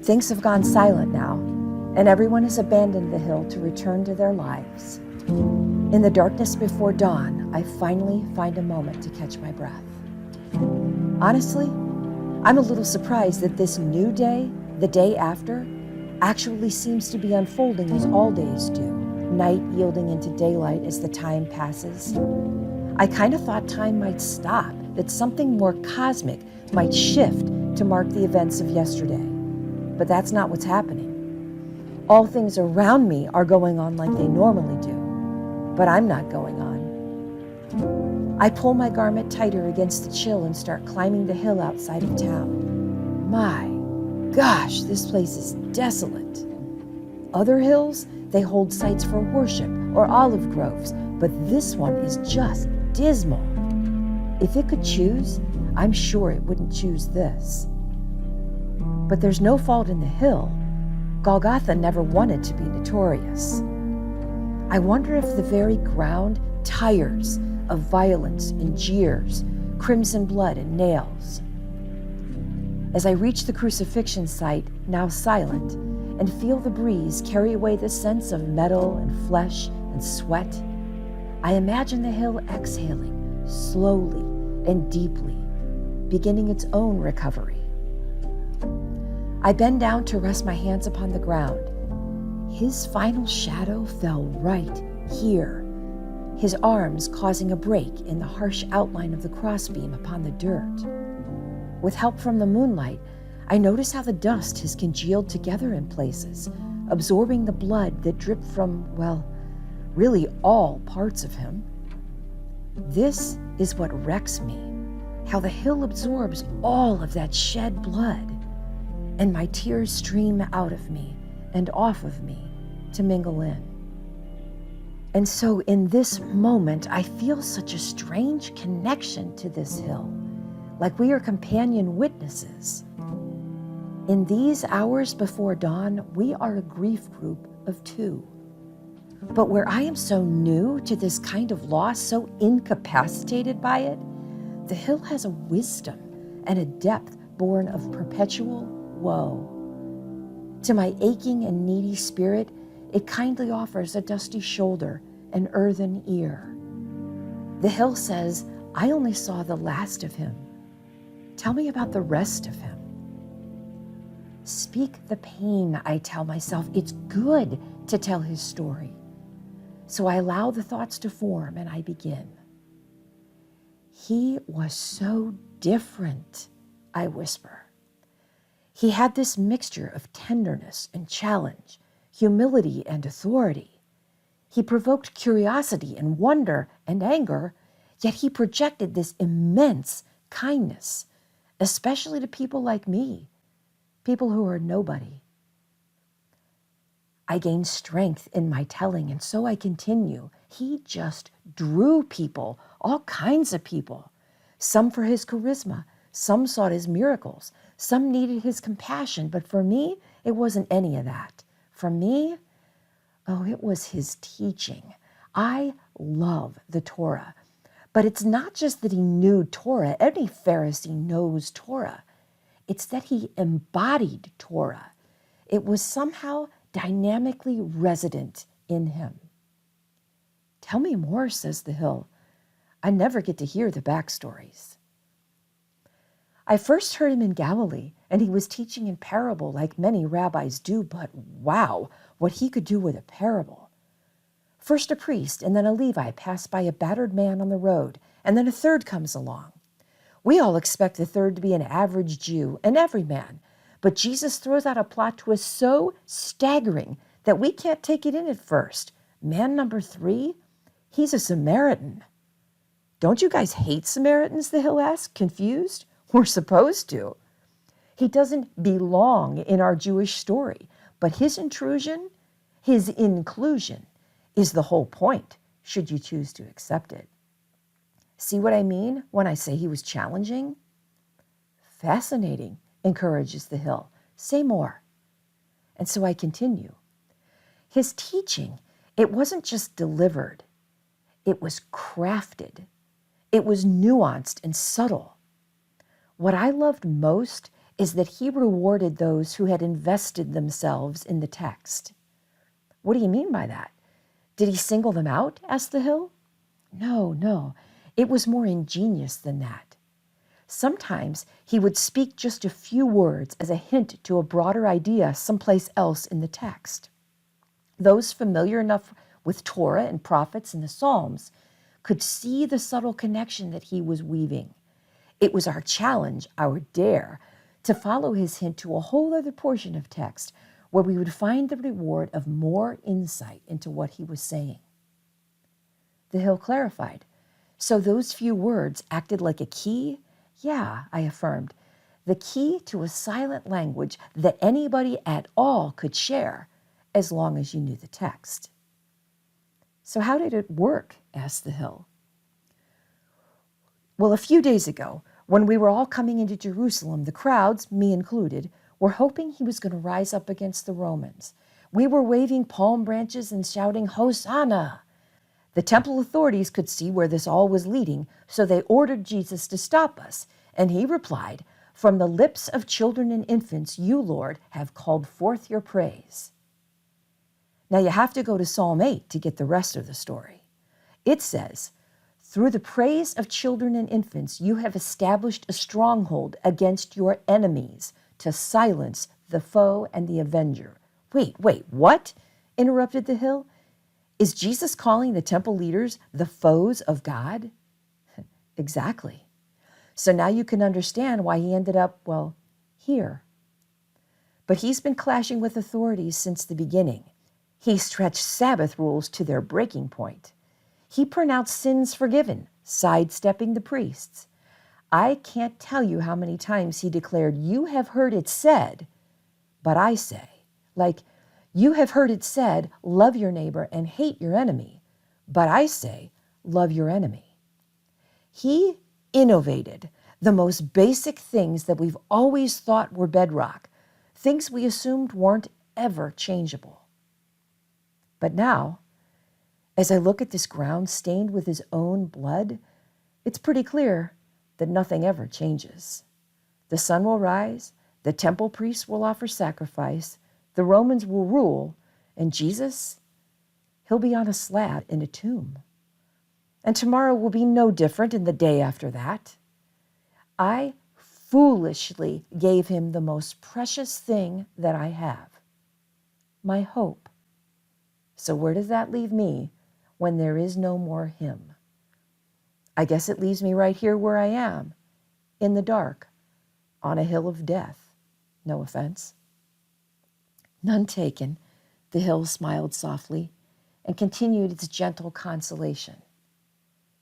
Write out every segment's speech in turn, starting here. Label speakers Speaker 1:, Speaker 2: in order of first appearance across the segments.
Speaker 1: Things have gone silent now, and everyone has abandoned the hill to return to their lives. In the darkness before dawn, I finally find a moment to catch my breath. Honestly, I'm a little surprised that this new day, the day after, actually seems to be unfolding as all days do, night yielding into daylight as the time passes. I kind of thought time might stop, that something more cosmic might shift to mark the events of yesterday. But that's not what's happening. All things around me are going on like they normally do, but I'm not going on. I pull my garment tighter against the chill and start climbing the hill outside of town. My gosh, this place is desolate. Other hills, they hold sites for worship or olive groves, but this one is just dismal. If it could choose, I'm sure it wouldn't choose this. But there's no fault in the hill. Golgotha never wanted to be notorious. I wonder if the very ground tires of violence and jeers, crimson blood and nails. As I reach the crucifixion site, now silent, and feel the breeze carry away the sense of metal and flesh and sweat, I imagine the hill exhaling slowly and deeply, beginning its own recovery. I bend down to rest my hands upon the ground. His final shadow fell right here, his arms causing a break in the harsh outline of the crossbeam upon the dirt. With help from the moonlight, I notice how the dust has congealed together in places, absorbing the blood that dripped from, well, really all parts of him. This is what wrecks me, how the hill absorbs all of that shed blood, and my tears stream out of me and off of me to mingle in. And so in this moment, I feel such a strange connection to this hill, like we are companion witnesses. In these hours before dawn, we are a grief group of two. But where I am so new to this kind of loss, so incapacitated by it, the hill has a wisdom and a depth born of perpetual woe. To my aching and needy spirit, it kindly offers a dusty shoulder, an earthen ear. The hill says, I only saw the last of him. Tell me about the rest of him. Speak the pain, I tell myself. It's good to tell his story. So I allow the thoughts to form and I begin. He was so different, I whisper. He had this mixture of tenderness and challenge, humility and authority. He provoked curiosity and wonder and anger, yet he projected this immense kindness, especially to people like me, people who are nobody. I gain strength in my telling, and so I continue. He just drew people, all kinds of people, some for his charisma, some sought his miracles, some needed his compassion, but for me, it wasn't any of that. For me, it was his teaching. I love the Torah, but it's not just that he knew Torah. Any Pharisee knows Torah. It's that he embodied Torah. It was somehow dynamically resident in him. Tell me more, says the hill. I never get to hear the backstories. I first heard him in Galilee, and he was teaching in parable like many rabbis do, but wow, what he could do with a parable. First a priest and then a Levite pass by a battered man on the road, and then a third comes along. We all expect the third to be an average Jew, an everyman, but Jesus throws out a plot twist so staggering that we can't take it in at first. Man number 3, he's a Samaritan. Don't you guys hate Samaritans, the hill asks, confused? We're supposed to. He doesn't belong in our Jewish story, but his intrusion, his inclusion, is the whole point, should you choose to accept it. See what I mean when I say he was challenging? Fascinating, encourages the hill. Say more. And so I continue. His teaching, it wasn't just delivered. It was crafted. It was nuanced and subtle. What I loved most is that he rewarded those who had invested themselves in the text. What do you mean by that? Did he single them out? Asked the hill. No. It was more ingenious than that. Sometimes he would speak just a few words as a hint to a broader idea someplace else in the text. Those familiar enough with Torah and prophets and the Psalms could see the subtle connection that he was weaving. It was our challenge, our dare, to follow his hint to a whole other portion of text where we would find the reward of more insight into what he was saying. The hill clarified. So those few words acted like a key? Yeah, I affirmed. The key to a silent language that anybody at all could share, as long as you knew the text. So how did it work? Asked the hill. Well, a few days ago, when we were all coming into Jerusalem, the crowds, me included, were hoping he was going to rise up against the Romans. We were waving palm branches and shouting, Hosanna! The temple authorities could see where this all was leading, so they ordered Jesus to stop us. And he replied, From the lips of children and infants, you, Lord, have called forth your praise. Now you have to go to Psalm 8 to get the rest of the story. It says, Through the praise of children and infants, you have established a stronghold against your enemies to silence the foe and the avenger. Wait, what? Interrupted the hill. Is Jesus calling the temple leaders the foes of God? Exactly. So now you can understand why he ended up, here. But he's been clashing with authorities since the beginning. He stretched Sabbath rules to their breaking point. He pronounced sins forgiven, sidestepping the priests. I can't tell you how many times he declared, You have heard it said, but I say, you have heard it said, love your neighbor and hate your enemy, but I say, love your enemy. He innovated the most basic things that we've always thought were bedrock, things we assumed weren't ever changeable. But now, as I look at this ground stained with his own blood, it's pretty clear that nothing ever changes. The sun will rise, the temple priests will offer sacrifice, the Romans will rule, and Jesus, he'll be on a slab in a tomb. And tomorrow will be no different, and the day after that. I foolishly gave him the most precious thing that I have, my hope. So where does that leave me when there is no more him? I guess it leaves me right here where I am, in the dark, on a hill of death. No offense. None taken, the hill smiled softly and continued its gentle consolation.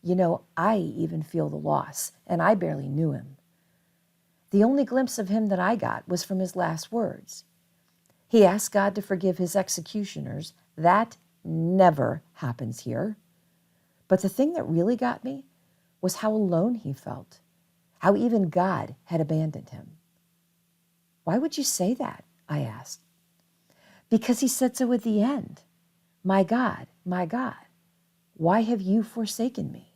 Speaker 1: You know, I even feel the loss, and I barely knew him. The only glimpse of him that I got was from his last words. He asked God to forgive his executioners. That never happens here. But the thing that really got me was how alone he felt, how even God had abandoned him. Why would you say that? I asked. Because he said so at the end. My God, why have you forsaken me?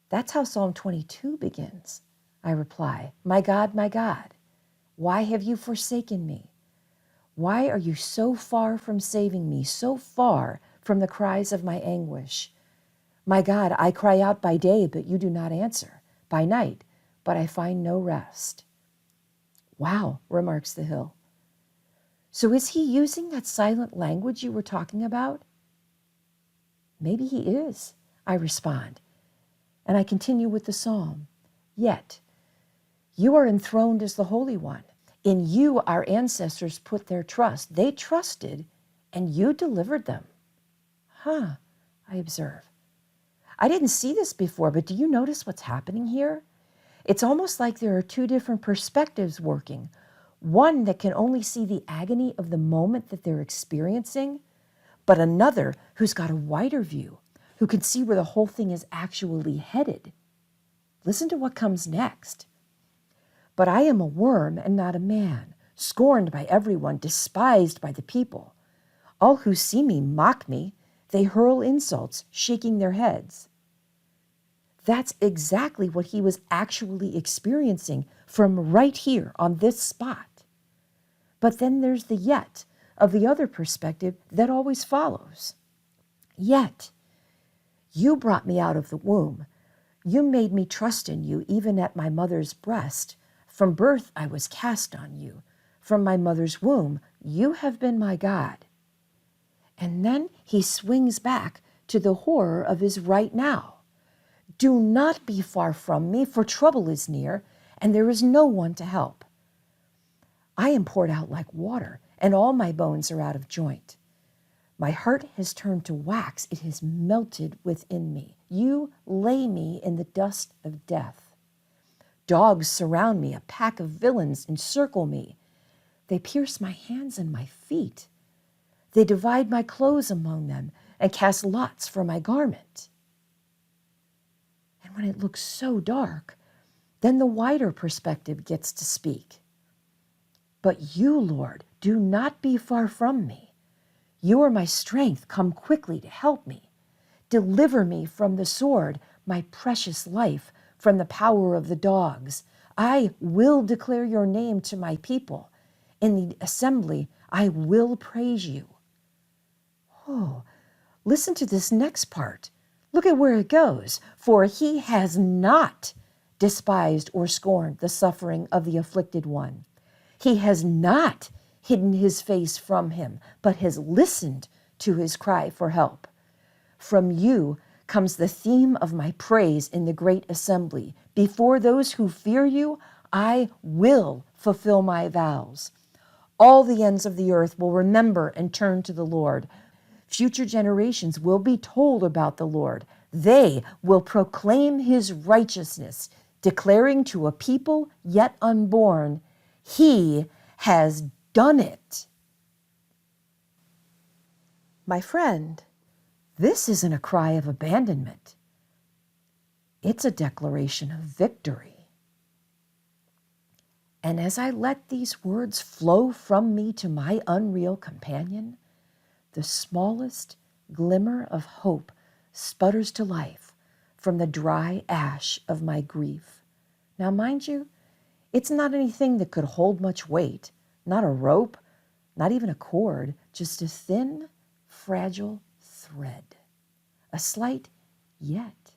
Speaker 1: That's how Psalm 22 begins. I reply, my God, why have you forsaken me? Why are you so far from saving me, so far from the cries of my anguish? My God, I cry out by day, but you do not answer, by night, but I find no rest. Wow, remarks the hill. So is he using that silent language you were talking about? Maybe he is, I respond. And I continue with the psalm. Yet, you are enthroned as the Holy One. In you, our ancestors put their trust. They trusted, and you delivered them. I observe. I didn't see this before, but do you notice what's happening here? It's almost like there are two different perspectives working. One that can only see the agony of the moment that they're experiencing, but another who's got a wider view, who can see where the whole thing is actually headed. Listen to what comes next. But I am a worm and not a man, scorned by everyone, despised by the people. All who see me mock me. They hurl insults, shaking their heads. That's exactly what he was actually experiencing from right here on this spot. But then there's the yet of the other perspective that always follows. Yet, you brought me out of the womb. You made me trust in you even at my mother's breast. From birth I was cast on you. From my mother's womb, you have been my God. And then he swings back to the horror of his right now. Do not be far from me, for trouble is near, and there is no one to help. I am poured out like water, and all my bones are out of joint. My heart has turned to wax, it has melted within me. You lay me in the dust of death. Dogs surround me, a pack of villains encircle me. They pierce my hands and my feet. They divide my clothes among them and cast lots for my garment. And when it looks so dark, then the wider perspective gets to speak. But you, Lord, do not be far from me. You are my strength. Come quickly to help me. Deliver me from the sword, my precious life, from the power of the dogs. I will declare your name to my people. In the assembly, I will praise you. Oh, listen to this next part. Look at where it goes. For he has not despised or scorned the suffering of the afflicted one. He has not hidden his face from him, but has listened to his cry for help. From you comes the theme of my praise in the great assembly. Before those who fear you, I will fulfill my vows. All the ends of the earth will remember and turn to the Lord. Future generations will be told about the Lord. They will proclaim his righteousness, declaring to a people yet unborn, he has done it. My friend, this isn't a cry of abandonment. It's a declaration of victory. And as I let these words flow from me to my unreal companion, the smallest glimmer of hope sputters to life from the dry ash of my grief. Now, mind you, it's not anything that could hold much weight, not a rope, not even a cord, just a thin, fragile thread, a slight yet,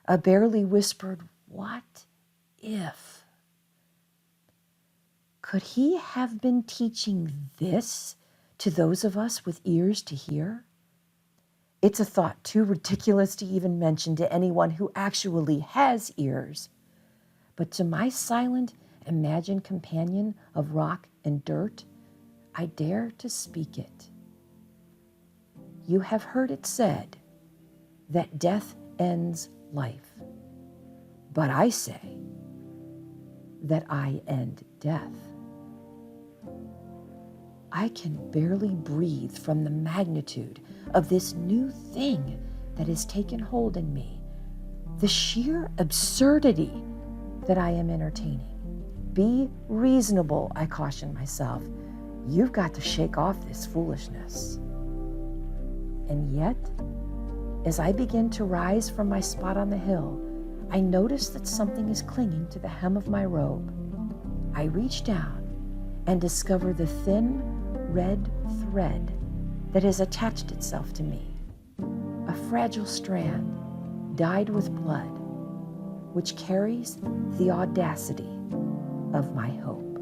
Speaker 1: a barely whispered, what if? Could he have been teaching this to those of us with ears to hear? It's a thought too ridiculous to even mention to anyone who actually has ears. But to my silent, imagined companion of rock and dirt, I dare to speak it. You have heard it said that death ends life, but I say that I end death. I can barely breathe from the magnitude of this new thing that has taken hold in me, the sheer absurdity that I am entertaining. Be reasonable, I caution myself. You've got to shake off this foolishness. And yet, as I begin to rise from my spot on the hill, I notice that something is clinging to the hem of my robe. I reach down and discover the thin, red thread that has attached itself to me, a fragile strand dyed with blood, which carries the audacity of my hope.